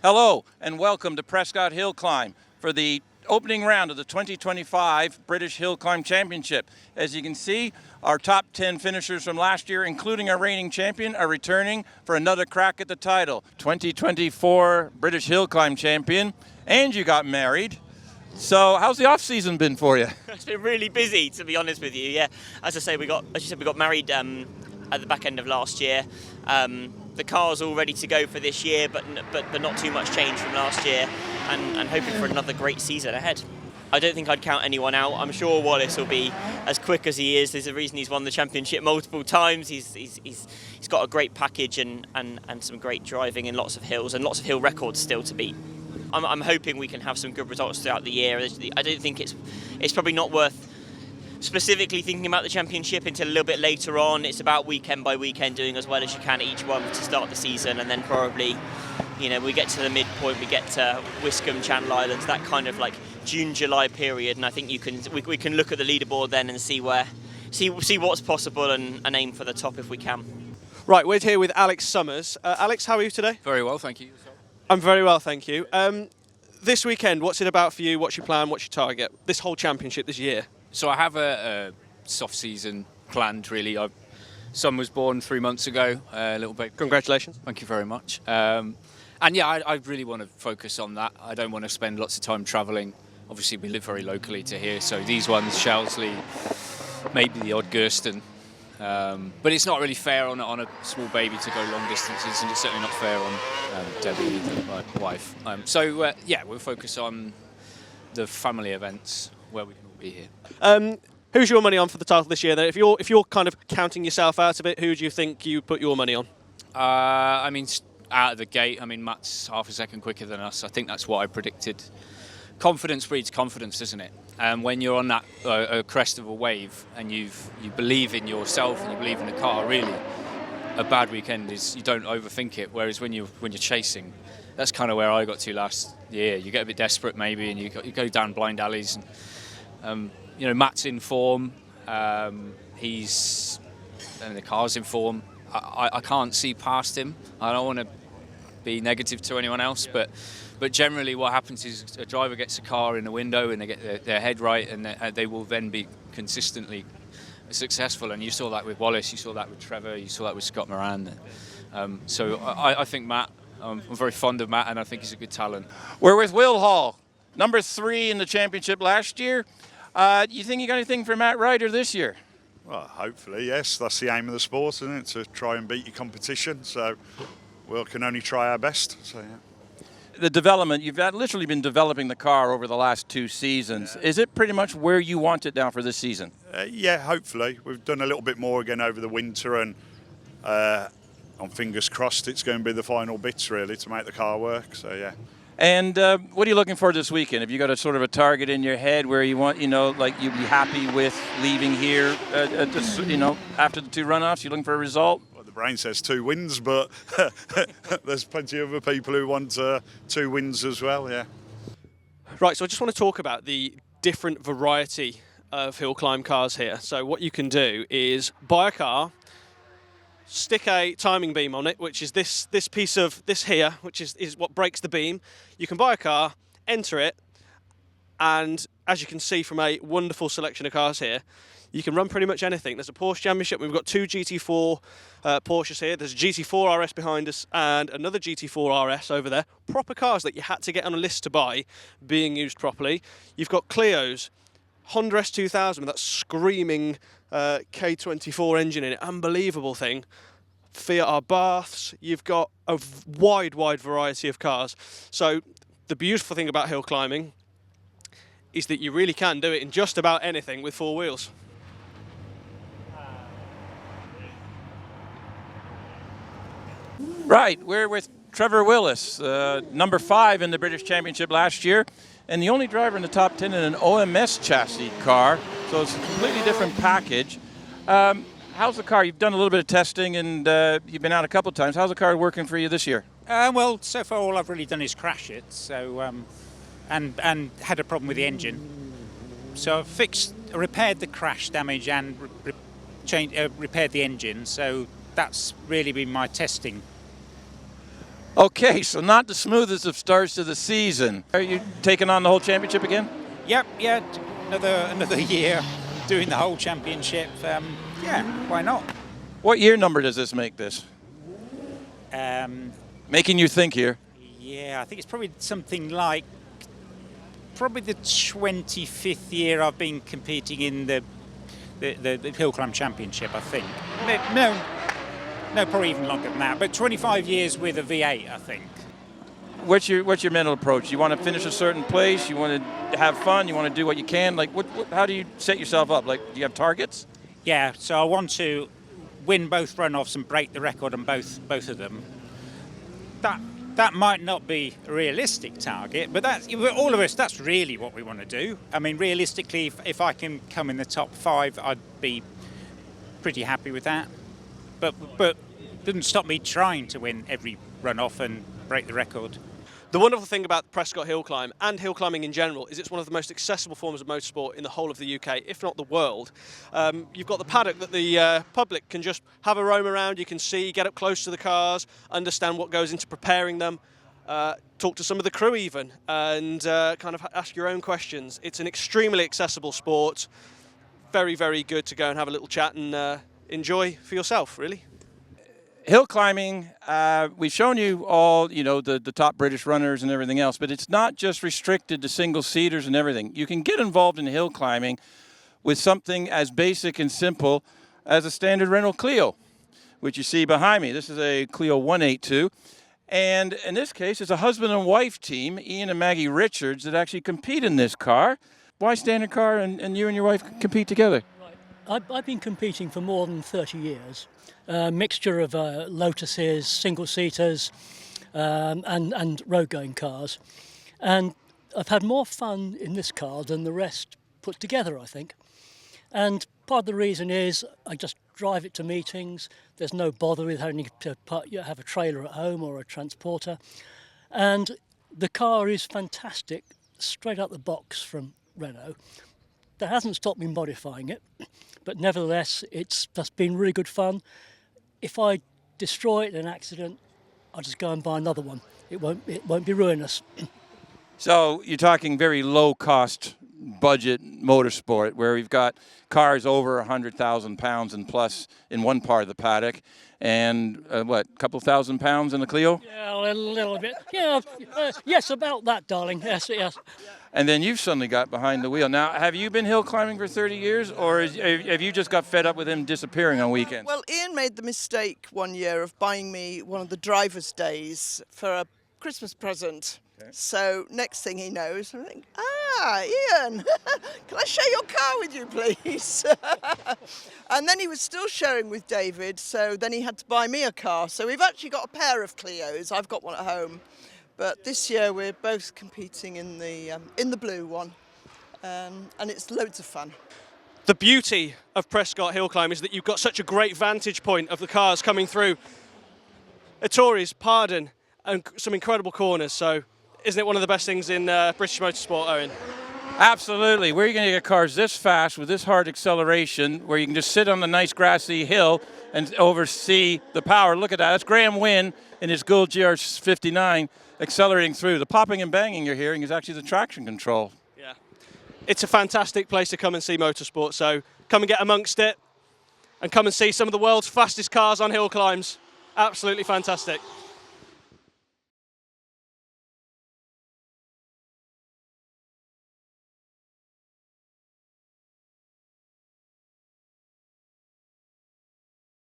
Hello and welcome to Prescott Hillclimb for the opening round of the 2025 British Hillclimb Championship. As you can see, our top 10 finishers from last year, including our reigning champion, are returning for another crack at the title. 2024 British Hillclimb champion, and you got married. So how's the off season been for you? It's been really busy, to be honest with you. Yeah, as you said, we got married at the back end of last year. The car's all ready to go for this year, but not too much change from last year, and hoping for another great season ahead. I don't think I'd count anyone out. I'm sure Wallace will be as quick as he is. There's a reason he's won the championship multiple times. He's got a great package and some great driving and lots of hills and lots of hill records still to beat. I'm hoping we can have some good results throughout the year. I don't think it's probably not worth specifically thinking about the championship until a little bit later on. It's about weekend by weekend doing as well as you can at each one to start the season, and then probably, we get to the midpoint, we get to Wiscombe, Channel Islands, that kind of like June, July period, and I think we can look at the leaderboard then and see what's possible and aim for the top if we can. Right, we're here with Alex Summers. Alex, how are you today? Very well, thank you. I'm very well, thank you. This weekend, what's it about for you? What's your plan? What's your target? This whole championship this year? So I have a soft season planned, really. Son was born 3 months ago, a little baby. Congratulations. Thank you very much. And yeah, I really want to focus on that. I don't want to spend lots of time travelling. Obviously, we live very locally to here, so these ones, Shelsley, maybe the odd Gurston. But it's not really fair on a small baby to go long distances, and it's certainly not fair on Debbie, my wife. Yeah, we'll focus on the family events where we can all be here. Who's your money on for the title this year, then? If you're kind of counting yourself out of it, who do you think you put your money on? Out of the gate, Matt's half a second quicker than us. I think that's what I predicted. Confidence breeds confidence, isn't it? And when you're on that crest of a wave and you believe in yourself and you believe in the car, really, a bad weekend is you don't overthink it. Whereas when you're chasing, that's kind of where I got to last year. You get a bit desperate maybe, and you go down blind alleys. And Matt's in form. And the car's in form. I can't see past him. I don't want to be negative to anyone else, but generally what happens is a driver gets a car in the window and they get their head right, and they will then be consistently successful. And you saw that with Wallace, you saw that with Trevor, you saw that with Scott Moran. So I think Matt, I'm very fond of Matt, and I think he's a good talent. We're with Will Hall, number 3 in the championship last year. You think you got anything for Matt Ryder this year? Well, hopefully, yes. That's the aim of the sport, isn't it? To try and beat your competition. So we can only try our best. So yeah. The development, you've literally been developing the car over the last 2 seasons. Yeah. Is it pretty much where you want it now for this season? Yeah, hopefully. We've done a little bit more again over the winter, and on fingers crossed it's going to be the final bits really to make the car work. So yeah. And what are you looking for this weekend? Have you got a sort of a target in your head where you want, like you'd be happy with leaving here, after the 2 runoffs? You looking for a result? Well, the brain says 2 wins, but there's plenty of other people who want 2 wins as well, yeah. Right, so I just want to talk about the different variety of hill climb cars here. So what you can do is buy a car, stick a timing beam on it, which is this piece of this here, which is what breaks the beam. You can buy a car, enter it, and as you can see from a wonderful selection of cars here, you can run pretty much anything. There's a Porsche Championship. We've got 2 GT4 Porsches here. There's a GT4 RS behind us and another GT4 RS over there. Proper cars that you had to get on a list to buy, being used properly. You've got Clios, Honda S2000 with that screaming K24 engine in it. Unbelievable thing. Fiat Abarths. You've got a wide variety of cars. So the beautiful thing about hill climbing is that you really can do it in just about anything with 4 wheels. Right, we're with Trevor Willis, number 5 in the British Championship last year, and the only driver in the top 10 in an OMS chassis car, so it's a completely different package. How's the car? You've done a little bit of testing, and you've been out a couple of times. How's the car working for you this year? Well, so far all I've really done is crash it, so and had a problem with the engine. So I've repaired the crash damage and repaired the engine, so that's really been my testing. Okay, so not the smoothest of starts to the season. Are you taking on the whole championship again? Yep, yeah, another year doing the whole championship. Yeah, why not? What year number does this make this? Making you think here. Yeah, I think it's probably something like probably the 25th year I've been competing in the Hillclimb Championship, I think. No, probably even longer than that, but 25 years with a V8, I think. What's your mental approach? You want to finish a certain place? You want to have fun? You want to do what you can? Like, how do you set yourself up? Like, do you have targets? Yeah, so I want to win both runoffs and break the record on both of them. That might not be a realistic target, but that's all of us. That's really what we want to do. I mean, realistically, if I can come in the top 5, I'd be pretty happy with that. But it doesn't stop me trying to win every runoff and break the record. The wonderful thing about Prescott Hillclimb and hill climbing in general is it's one of the most accessible forms of motorsport in the whole of the UK, if not the world. You've got the paddock that the public can just have a roam around, you can see, get up close to the cars, understand what goes into preparing them, talk to some of the crew even, and kind of ask your own questions. It's an extremely accessible sport, very, very good to go and have a little chat and enjoy for yourself, really. Hill climbing, we've shown you all, you know, the top British runners and everything else, but it's not just restricted to single-seaters and everything. You can get involved in hill climbing with something as basic and simple as a standard Renault Clio, which you see behind me. This is a Clio 182, and in this case, it's a husband and wife team, Ian and Maggie Richards, that actually compete in this car. Why standard car and you and your wife compete together? I've been competing for more than 30 years. A mixture of Lotuses, single-seaters and road-going cars. And I've had more fun in this car than the rest put together, I think. And part of the reason is I just drive it to meetings. There's no bother with having to have a trailer at home or a transporter. And the car is fantastic, straight out the box from Renault. That hasn't stopped me modifying it, but nevertheless, it's just been really good fun. If I destroy it in an accident, I'll just go and buy another one. It won't be ruinous. So you're talking very low-cost budget motorsport, where we've got cars over 100,000 pounds and plus in one part of the paddock, and a couple thousand pounds in the Clio? Yeah, a little bit. Yeah, yes, about that, darling. Yes. And then you've suddenly got behind the wheel. Now, have you been hill climbing for 30 years, or have you just got fed up with him disappearing on weekends? Well, Ian made the mistake one year of buying me one of the driver's days for a Christmas present. Okay. So next thing he knows, I think, Ian, can I share your car with you, please? And then he was still sharing with David, so then he had to buy me a car. So we've actually got a pair of Clios. I've got one at home. But this year we're both competing in the blue one, and it's loads of fun. The beauty of Prescott Hillclimb is that you've got such a great vantage point of the cars coming through Ettores, Pardon, and some incredible corners. So isn't it one of the best things in British motorsport, Owen? Absolutely. Where are you going to get cars this fast with this hard acceleration, where you can just sit on the nice grassy hill and oversee the power? Look at that. That's Graham Wynn in his Gould GR59 accelerating through. The popping and banging you're hearing is actually the traction control. Yeah. It's a fantastic place to come and see motorsport, so come and get amongst it and come and see some of the world's fastest cars on hill climbs. Absolutely fantastic.